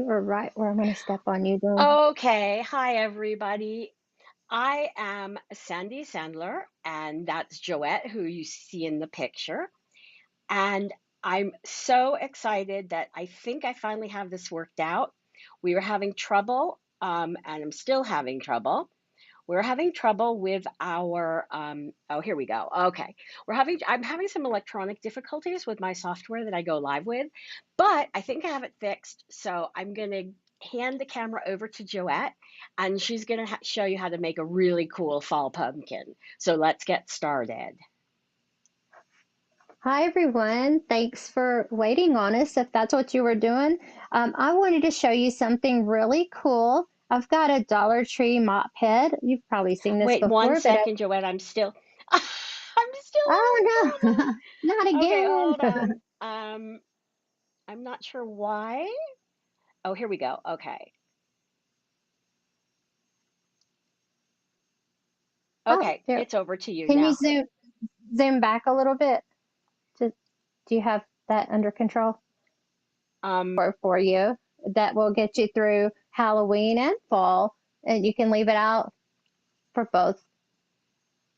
were right where I'm going to step on you then. Okay, hi everybody. I am Sandy Sandler, and that's Joette, who you see in the picture. And I'm so excited that I think I finally have this worked out. We were having trouble, and I'm still having trouble. We're having trouble with our, oh, here we go. Okay. I'm having some electronic difficulties with my software that I go live with, but I think I have it fixed. So I'm going to hand the camera over to Joette, and she's going to show you how to make a really cool fall pumpkin. So let's get started. Hi, everyone. Thanks for waiting on us if that's what you were doing. I wanted to show you something really cool. I've got a Dollar Tree mop head. You've probably seen this Wait one before, but second, Joette. I'm still, I'm still oh having no, not trouble. Okay, again. hold on. I'm not sure why. Oh, here we go. Okay. Oh, Okay, here. it's over to you Can you now. zoom back a little bit? To, do you have that under control? Um, For you that will get you through Halloween and fall, and you can leave it out for both.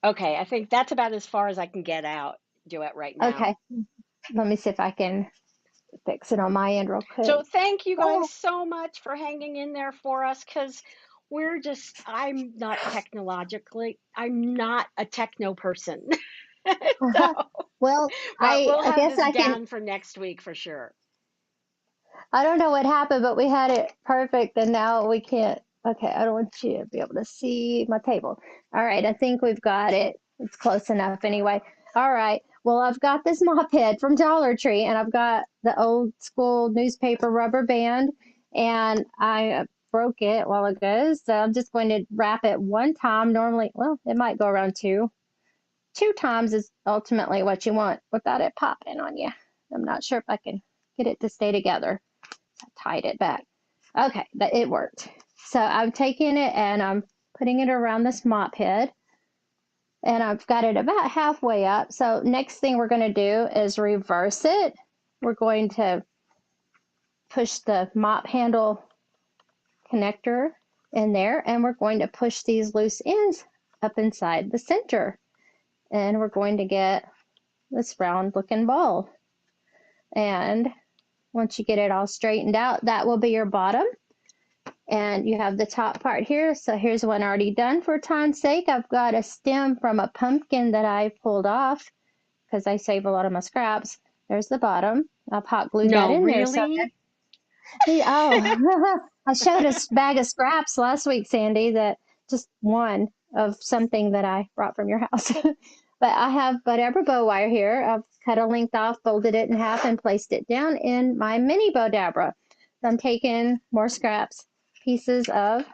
okay, I think that's about as far as I can get out, Duet, right now. Okay, let me see if I can fix it on my end real quick. So thank you guys Oh, so much for hanging in there for us because I'm not a techno person. So, well, but we'll I have guess this I can. down for next week for sure. I don't know what happened, but we had it perfect, and now we can't. Okay, I don't want you to be able to see my table. All right, I think we've got it. It's close enough anyway. All right. Well, I've got this mop head from Dollar Tree, and I've got the old school newspaper rubber band, and I broke it a while ago, so I'm just going to wrap it one time. Normally, well, it might go around two. Two times is ultimately what you want without it popping on you. I'm not sure if I can get it to stay together. I tied it back. Okay, but it worked. So I'm taking it and I'm putting it around this mop head, and I've got it about halfway up. So next thing we're going to do is reverse it. We're going to push the mop handle connector in there, and we're going to push these loose ends up inside the center. And we're going to get this round looking ball. And once you get it all straightened out, that will be your bottom. And you have the top part here. So here's one already done for time's sake. I've got a stem from a pumpkin that I pulled off because I save a lot of my scraps. There's the bottom. I've hot glued that No, in there. So really? oh, I showed a bag of scraps last week, Sandy, that just one of something that I brought from your house. But I have Bowdabra bow wire here. I've cut a length off, folded it in half, and placed it down in my mini Bowdabra. So I'm taking more scraps, pieces of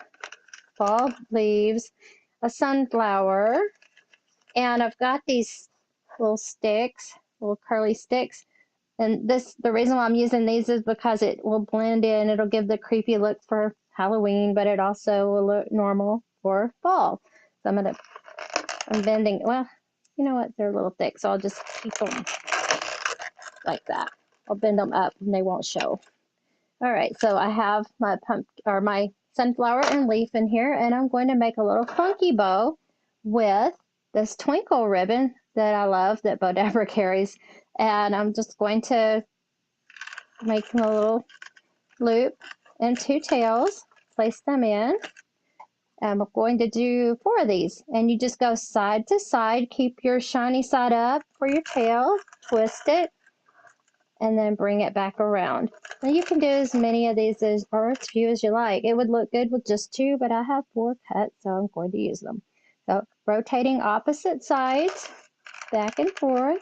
fall leaves, a sunflower, and I've got these little sticks, little curly sticks. And the reason why I'm using these is because it will blend in. It'll give the creepy look for Halloween, but it also will look normal for fall. So I'm bending, well, you know what? They're a little thick, so I'll just keep them like that. I'll bend them up and they won't show. All right, so I have my my sunflower and leaf in here, and I'm going to make a little funky bow with this twinkle ribbon that I love that Bowdabra carries. And I'm just going to make a little loop and two tails, place them in. I'm going to do four of these, and you just go side to side. Keep your shiny side up for your tail, twist it, and then bring it back around. Now you can do as many of these or as few as you like. It would look good with just two, but I have four cut, so I'm going to use them. So rotating opposite sides, back and forth.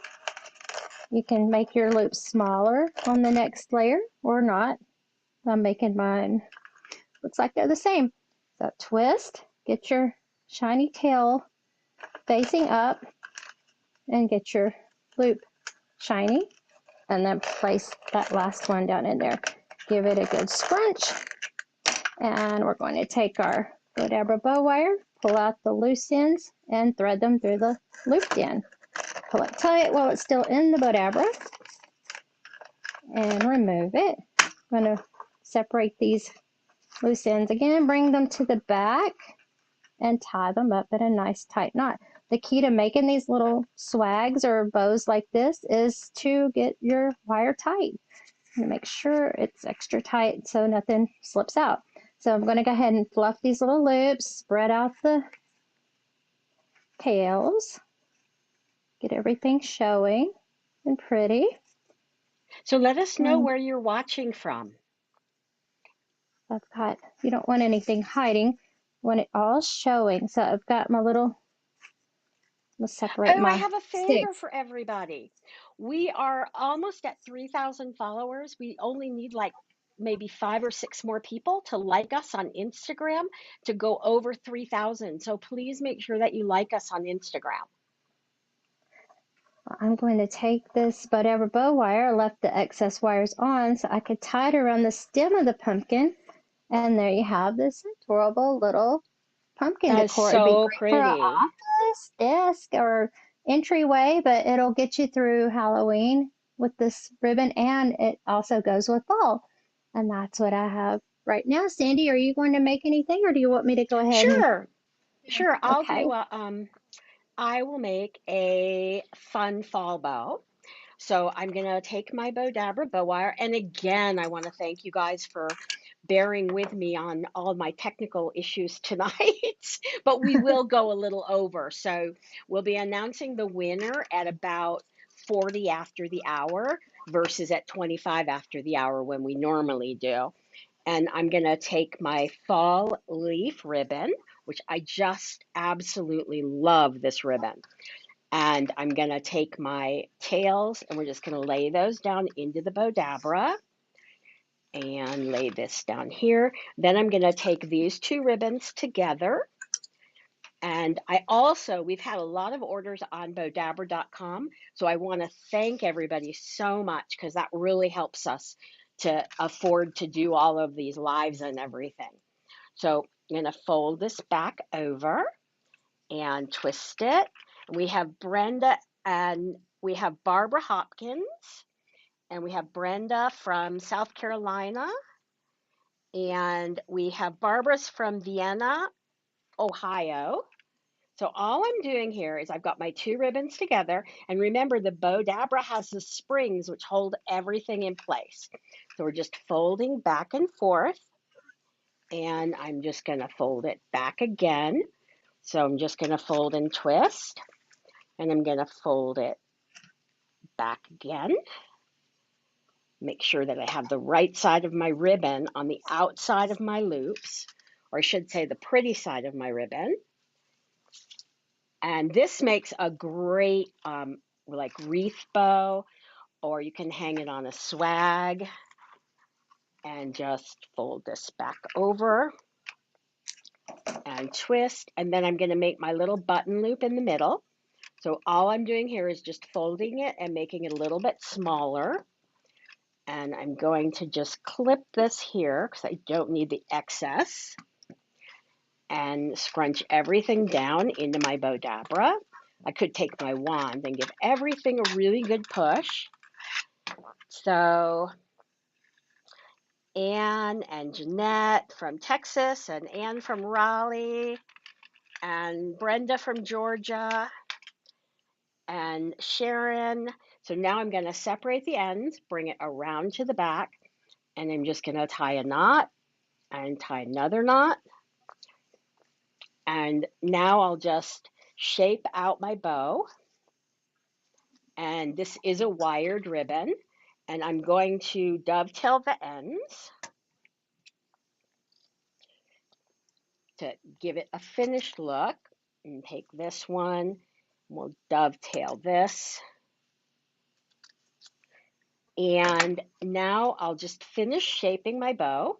You can make your loop smaller on the next layer or not. I'm making mine, looks like they're the same. So twist, get your shiny tail facing up, and get your loop shiny, and then place that last one down in there. Give it a good scrunch, and we're going to take our Bowdabra bow wire, pull out the loose ends, and thread them through the looped end. Pull it tight while it's still in the Bowdabra, and remove it. I'm going to separate these loose ends again, bring them to the back and tie them up in a nice tight knot. The key to making these little swags or bows like this is to get your wire tight. And make sure it's extra tight so nothing slips out. So I'm going to go ahead and fluff these little loops, spread out the tails, get everything showing and pretty. So let us know And where you're watching from. I've got, you don't want anything hiding, want it all showing. So I've got my little, let's separate Oh, I my have a favor sticks. for everybody. We are almost at 3,000 followers. We only need like maybe 5 or 6 more people to like us on Instagram to go over 3,000. So please make sure that you like us on Instagram. I'm going to take this Bowdabra bow wire, left the excess wires on so I could tie it around the stem of the pumpkin. And there you have this adorable little pumpkin That is decor. It'd be so great for an pretty. office, desk, or entryway, but it'll get you through Halloween with this ribbon, and it also goes with fall. And that's what I have right now. Sandy, are you going to make anything, or do you want me to go ahead and? Sure, sure. Okay. I will make a fun fall bow. So I'm going to take my Bowdabra bow wire. And again, I want to thank you guys for bearing with me on all my technical issues tonight, but we will go a little over. So we'll be announcing the winner at about 40 after the hour versus at 25 after the hour when we normally do. And I'm going to take my fall leaf ribbon, which I just absolutely love this ribbon. And I'm going to take my tails and we're just going to lay those down into the Bowdabra and lay this down here. Then I'm going to take these two ribbons together. And we've had a lot of orders on Bowdabra.com. So I want to thank everybody so much because that really helps us to afford to do all of these lives and everything. So I'm going to fold this back over and twist it. We have Brenda and we have Barbara Hopkins and we have Brenda from South Carolina and we have Barbara's from Vienna, Ohio. So all I'm doing here is I've got my two ribbons together and remember the Bowdabra has the springs which hold everything in place. So we're just folding back and forth and I'm just going to fold it back again. So I'm just going to fold and twist and I'm going to fold it back again. Make sure that I have the right side of my ribbon on the outside of my loops, or I should say the pretty side of my ribbon. And this makes a great like wreath bow, or you can hang it on a swag and just fold this back over and twist. And then I'm going to make my little button loop in the middle. So all I'm doing here is just folding it and making it a little bit smaller. And I'm going to just clip this here because I don't need the excess and scrunch everything down into my Bowdabra. I could take my wand and give everything a really good push. So Anne and Jeanette from Texas and Anne from Raleigh and Brenda from Georgia and Sharon. So now I'm going to separate the ends, bring it around to the back, and I'm just going to tie a knot and tie another knot. And now I'll just shape out my bow. And this is a wired ribbon. And I'm going to dovetail the ends to give it a finished look. And take this one, we'll dovetail this. And now I'll just finish shaping my bow.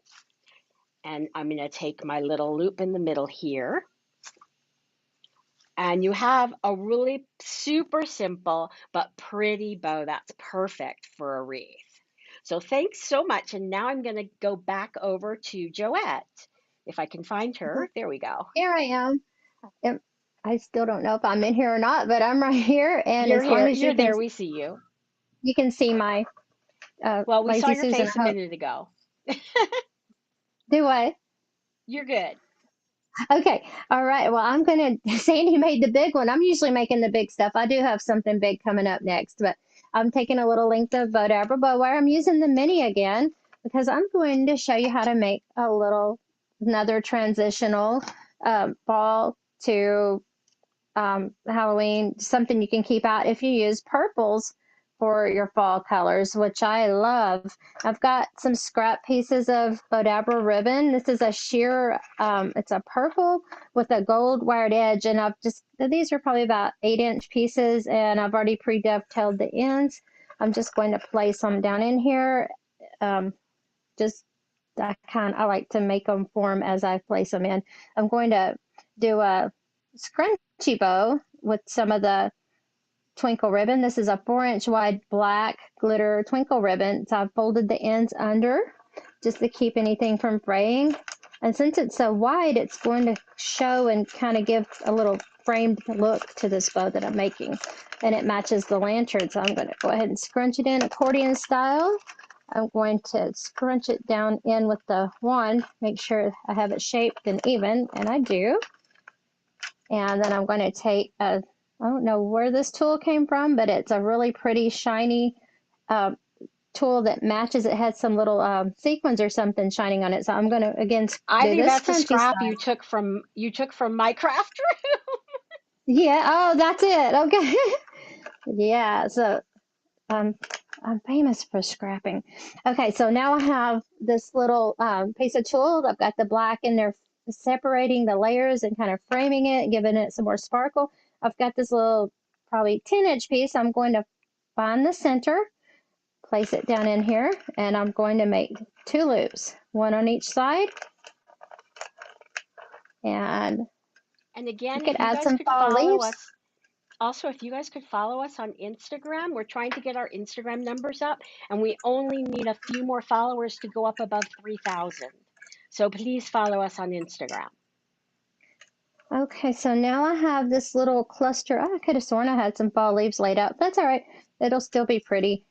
And I'm going to take my little loop in the middle here. And you have a really super simple but pretty bow that's perfect for a wreath. So thanks so much. And now I'm going to go back over to Joette. If I can find her, there we go. Here I am. Yep. I still don't know if I'm in here or not, but I'm right here. And You're as long here. as You're there. We see you. you can see my Well, we saw Lazy your Susan. face a minute ago. Do I? You're good. Okay. All right. Well, I'm gonna. Sandy made the big one. I'm usually making the big stuff. I do have something big coming up next, but I'm taking a little length of Bowdabra bow wire. I'm using the mini again because I'm going to show you how to make a little another transitional ball to Halloween, something you can keep out if you use purples for your fall colors, which I love. I've got some scrap pieces of Bowdabra ribbon. This is a sheer, it's a purple with a gold wired edge, and these are probably about 8-inch pieces, and I've already pre-dovetailed the ends. I'm just going to place them down in here. Um, just I like to make them form as I place them in. I'm going to do a scrunchy bow with some of the twinkle ribbon. This is a 4-inch wide black glitter twinkle ribbon. So I've folded the ends under just to keep anything from fraying. And since it's so wide, it's going to show and kind of give a little framed look to this bow that I'm making. And it matches the lantern. So I'm going to go ahead and scrunch it in accordion style. I'm going to scrunch it down in with the wand, make sure I have it shaped and even, and I do. And then I'm going to take I don't know where this tool came from, but it's a really pretty shiny uh, tool that matches. It has some little sequins or something shining on it. So I'm going to again I do think this that's a scrunchy scrap style. you took from my craft room. Yeah. Oh, that's it. Okay. Yeah. So Um, I'm famous for scrapping. Okay, so now I have this little piece of tool. I've got the black in there separating the layers and kind of framing it, giving it some more sparkle. I've got this little probably 10-inch piece. I'm going to find the center, place it down in here, and I'm going to make 2 loops, one on each side. And And I again, could if you add guys some could fall follow leaves. us, also, if you guys could follow us on Instagram, we're trying to get our Instagram numbers up, and we only need a few more followers to go up above 3,000. So please follow us on Instagram. Okay, so now I have this little cluster. Oh, I could have sworn I had some fall leaves laid out. That's all right. It'll still be pretty.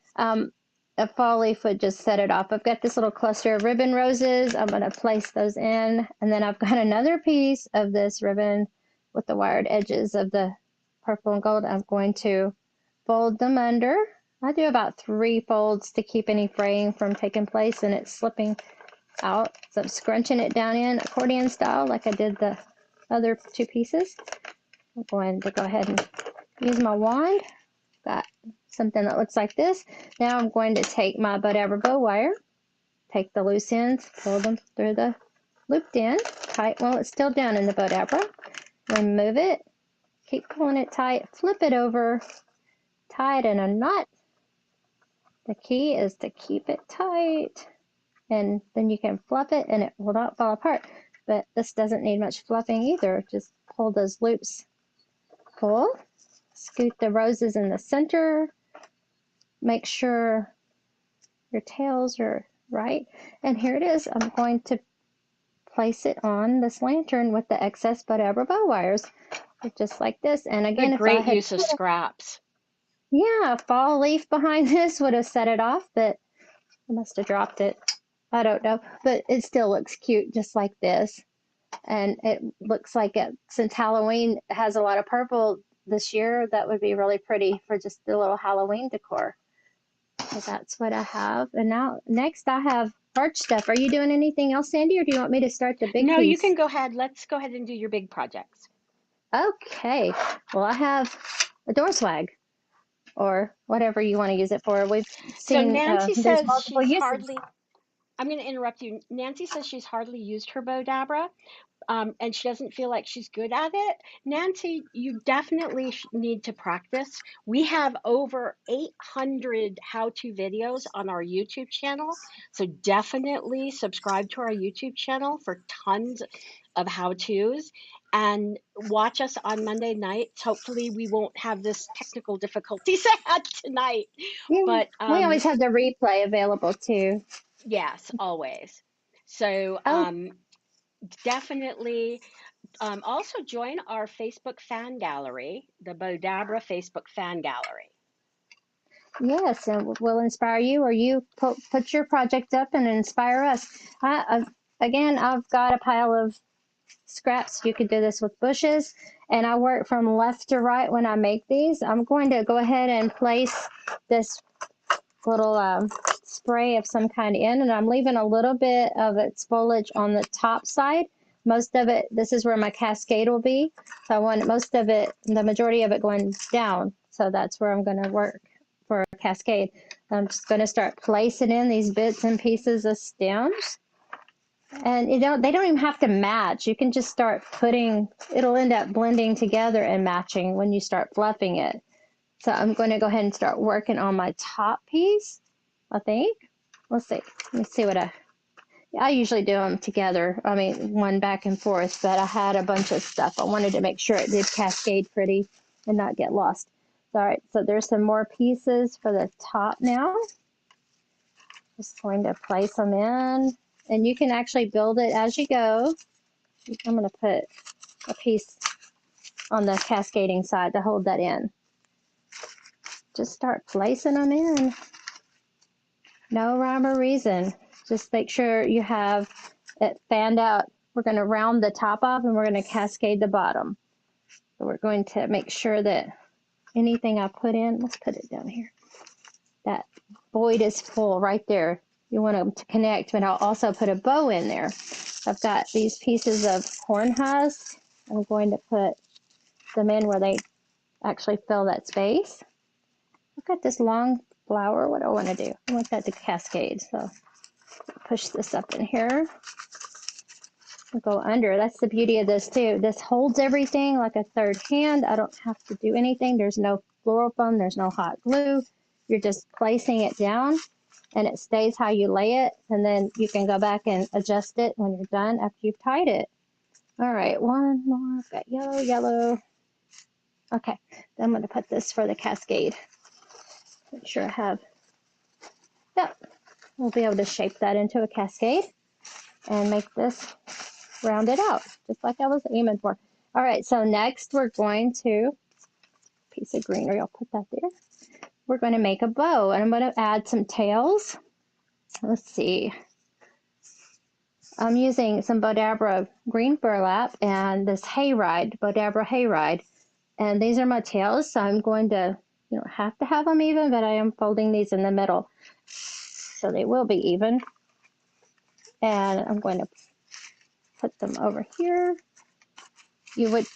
A fall leaf would just set it off. I've got this little cluster of ribbon roses. I'm going to place those in. And then I've got another piece of this ribbon with the wired edges of the purple and gold. I'm going to fold them under. I do about 3 folds to keep any fraying from taking place and it slipping out. So I'm scrunching it down in accordion style like I did the other 2 pieces. I'm going to go ahead and use my wand. Got something that looks like this. Now I'm going to take my Bowdabra bow wire, take the loose ends, pull them through the looped end, tight while it's still down in the Bowdabra, remove it, keep pulling it tight, flip it over, tie it in a knot. The key is to keep it tight, and then you can fluff it and it will not fall apart. But this doesn't need much fluffing either. Just pull those loops, pull, scoot the roses in the center, make sure your tails are right. And here it is. I'm going to place it on this lantern with the excess Bowdabra bow wires, just like this. And What a again, if I great had use of scraps. yeah, a fall leaf behind this would have set it off, but I must have dropped it. I don't know, but it still looks cute just like this. And it looks like since Halloween has a lot of purple this year, that would be really pretty for just the little Halloween decor. So that's what I have. And now next I have arch stuff. Are you doing anything else, Sandy, or do you want me to start the big No, you can piece? go ahead. Let's go ahead and do your big projects. Okay. Well, I have a door swag or whatever you want to use it for. We've So seen Nancy there's says multiple she's uses. hardly, I'm going to interrupt you. Nancy says she's hardly used her Bowdabra, and she doesn't feel like she's good at it. Nancy, you definitely need to practice. We have over 800 how-to videos on our YouTube channel, so definitely subscribe to our YouTube channel for tons of how-tos and watch us on Monday nights. Hopefully, we won't have this technical difficulties I had tonight, Yeah. but We always have the replay available too. yes, always. So Oh, definitely also join our Facebook fan gallery, the Bowdabra Facebook fan gallery. Yes, and we'll inspire you, or you put your project up and inspire us. Again, I've got a pile of scraps. You could do this with bushes, and I work from left to right when I make these. I'm going to go ahead and place this little spray of some kind in, and I'm leaving a little bit of its foliage on the top side. Most of it, this is where my cascade will be. So I want most of it, the majority of it going down. So that's where I'm going to work for a cascade. I'm just going to start placing in these bits and pieces of stems. And they don't even have to match. You can just start putting, it'll end up blending together and matching when you start fluffing it. So I'm going to go ahead and start working on my top piece, I think. Let's see. Let me see what I usually do them together. I mean, one back and forth, but I had a bunch of stuff. I wanted to make sure it did cascade pretty and not get lost. All right, so there's some more pieces for the top now. Just going to place them in, and you can actually build it as you go. I'm going to put a piece on the cascading side to hold that in. Just start placing them in. No rhyme or reason. Just make sure you have it fanned out. We're going to round the top off and we're going to cascade the bottom. So we're going to make sure that anything I put in, let's put it down here. That void is full right there. You want them to connect, but I'll also put a bow in there. I've got these pieces of corn husk. I'm going to put them in where they actually fill that space. I've got this long flower. What do I want to do? I want that to cascade. So push this up in here. I'll go under. That's the beauty of this too. This holds everything like a third hand. I don't have to do anything. There's no floral foam. There's no hot glue. You're just placing it down and it stays how you lay it. And then you can go back and adjust it when you're done after you've tied it. All right, one more. I've got yellow, yellow. Okay, then I'm going to put this for the cascade. Make sure I have, yep, we'll be able to shape that into a cascade and make this round it out, just like I was aiming for. All right, so next we're going to, piece of greenery, I'll put that there. We're going to make a bow, and I'm going to add some tails. Let's see. I'm using some Bowdabra green burlap and this hayride, Bowdabra hayride. And these are my tails, so I'm going to, you don't have to have them even, but I am folding these in the middle. So they will be even. And I'm going to put them over here. You would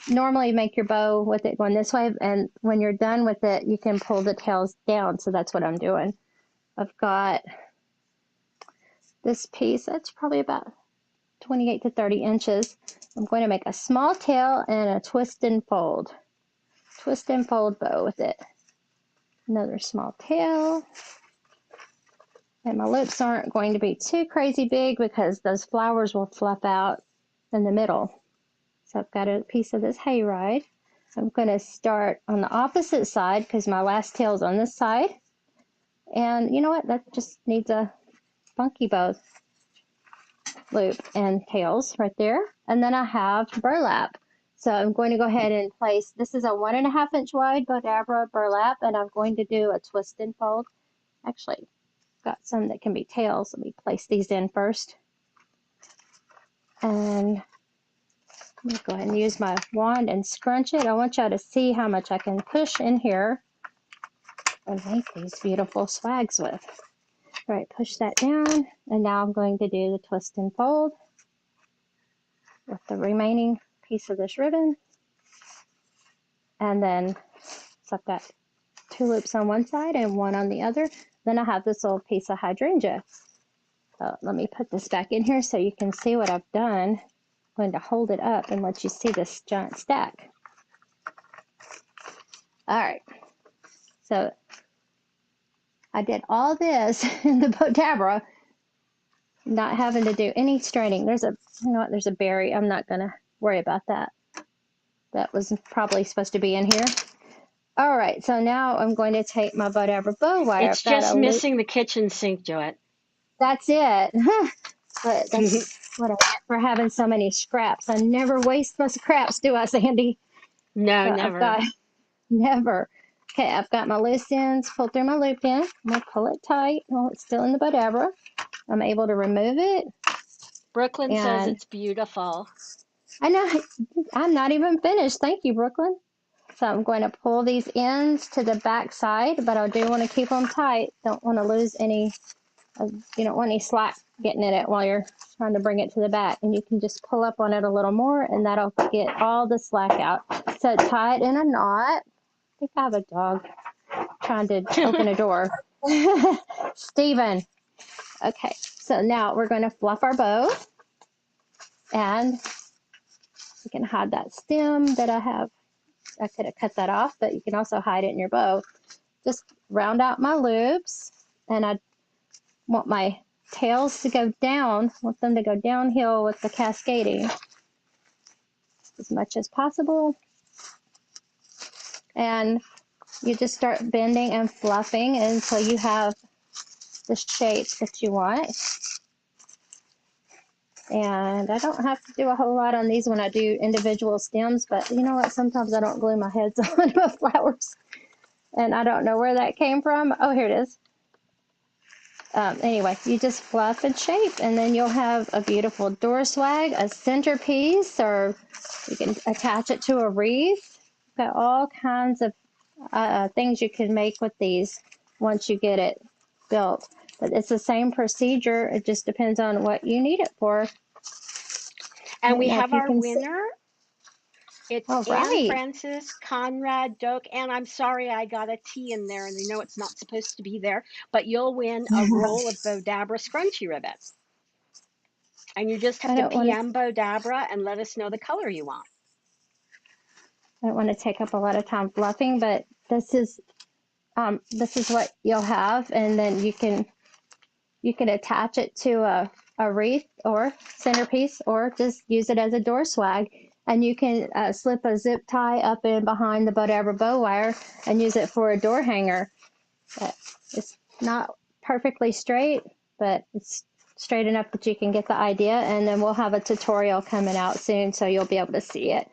normally make your bow with it going this way, and when you're done with it, you can pull the tails down. So that's what I'm doing. I've got this piece, that's probably about 28 to 30 inches. I'm going to make a small tail and a twist and fold bow with it. Another small tail. And my loops aren't going to be too crazy big because those flowers will fluff out in the middle. So I've got a piece of this hayride. I'm going to start on the opposite side because my last tail is on this side. And you know what? That just needs a funky bow loop and tails right there. And then I have burlap. So I'm going to go ahead and place, this is a 1.5 inch wide Bowdabra burlap, and I'm going to do a twist and fold. Actually, got some that can be tails. Let me place these in first. And I'm going to go ahead and use my wand and scrunch it. I want y'all to see how much I can push in here and make these beautiful swags with. All right, push that down. And now I'm going to do the twist and fold with the remaining piece of this ribbon. And then, so I've got 2 loops on one side and 1 on the other. Then I have this little piece of hydrangea. So let me put this back in here so you can see what I've done. I'm going to hold it up and let you see this giant stack. All right, so I did all this in the Bowdabra, not having to do any straining. There's a, you know what, there's a berry. I'm not going to worry about that. That was probably supposed to be in here. All right, so now I'm going to take my Bowdabra bow wire. It's I've got just a loop. missing the kitchen sink, Joette. That's it. But that's what I get for having so many scraps. I never waste my scraps, do I, Sandy? No, So I've never. got, never. Okay, I've got my loose ends pulled through my loop pin. I'm going to pull it tight while it's still in the Bowdabra. I'm able to remove it. Brooklyn says And it's beautiful. I know I'm not even finished. Thank you, Brooklyn. So I'm going to pull these ends to the back side, but I do want to keep them tight. Don't want to lose any, you don't want any slack getting in it while you're trying to bring it to the back. And you can just pull up on it a little more, and that'll get all the slack out. So tie it in a knot. I think I have a dog trying to open a door. Steven. Okay, so now we're going to fluff our bow, and you can hide that stem that I have. I could have cut that off, but you can also hide it in your bow. Just round out my loops, and I want my tails to go down, want them to go downhill with the cascading as much as possible. And you just start bending and fluffing until you have the shape that you want. And I don't have to do a whole lot on these when I do individual stems, but you know what? Sometimes I don't glue my heads on my flowers. And I don't know where that came from. Oh, here it is. Anyway, you just fluff and shape, and then you'll have a beautiful door swag, a centerpiece, or you can attach it to a wreath. Got all kinds of things you can make with these once you get it built. But it's the same procedure. It just depends on what you need it for. I And don't we know if have you our can see. winner. It's All Anne right. Francis Conrad Doak. And I'm sorry I got a T in there, and I know it's not supposed to be there, but you'll win a roll of Bowdabra scrunchy ribbon. And you just have I to don't want to. PM Bowdabra and let us know the color you want. I don't want to take up a lot of time fluffing, but this is what you'll have, and then you can attach it to a wreath or centerpiece, or just use it as a door swag. And you can slip a zip tie up in behind the Bowdabra bow wire and use it for a door hanger. But it's not perfectly straight, but it's straight enough that you can get the idea. And then we'll have a tutorial coming out soon, so you'll be able to see it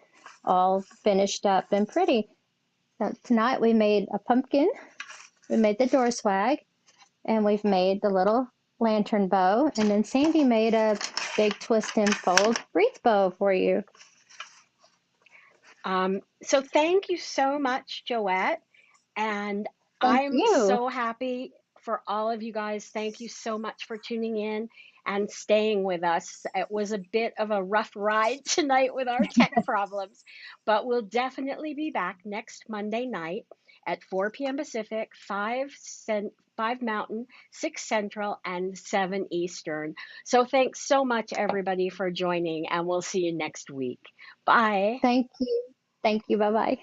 all finished up and pretty. So tonight we made a pumpkin, we made the door swag, and we've made the little lantern bow. And then Sandy made a big twist and fold wreath bow for you. So thank you so much, Joette. And Thank I'm you. so happy for all of you guys. Thank you so much for tuning in and staying with us. It was a bit of a rough ride tonight with our tech problems, but we'll definitely be back next Monday night at 4 p.m. Pacific, 5 Mountain, 6 Central, and 7 Eastern. So thanks so much, everybody, for joining, and we'll see you next week. Bye. Thank you. Thank you. Bye bye.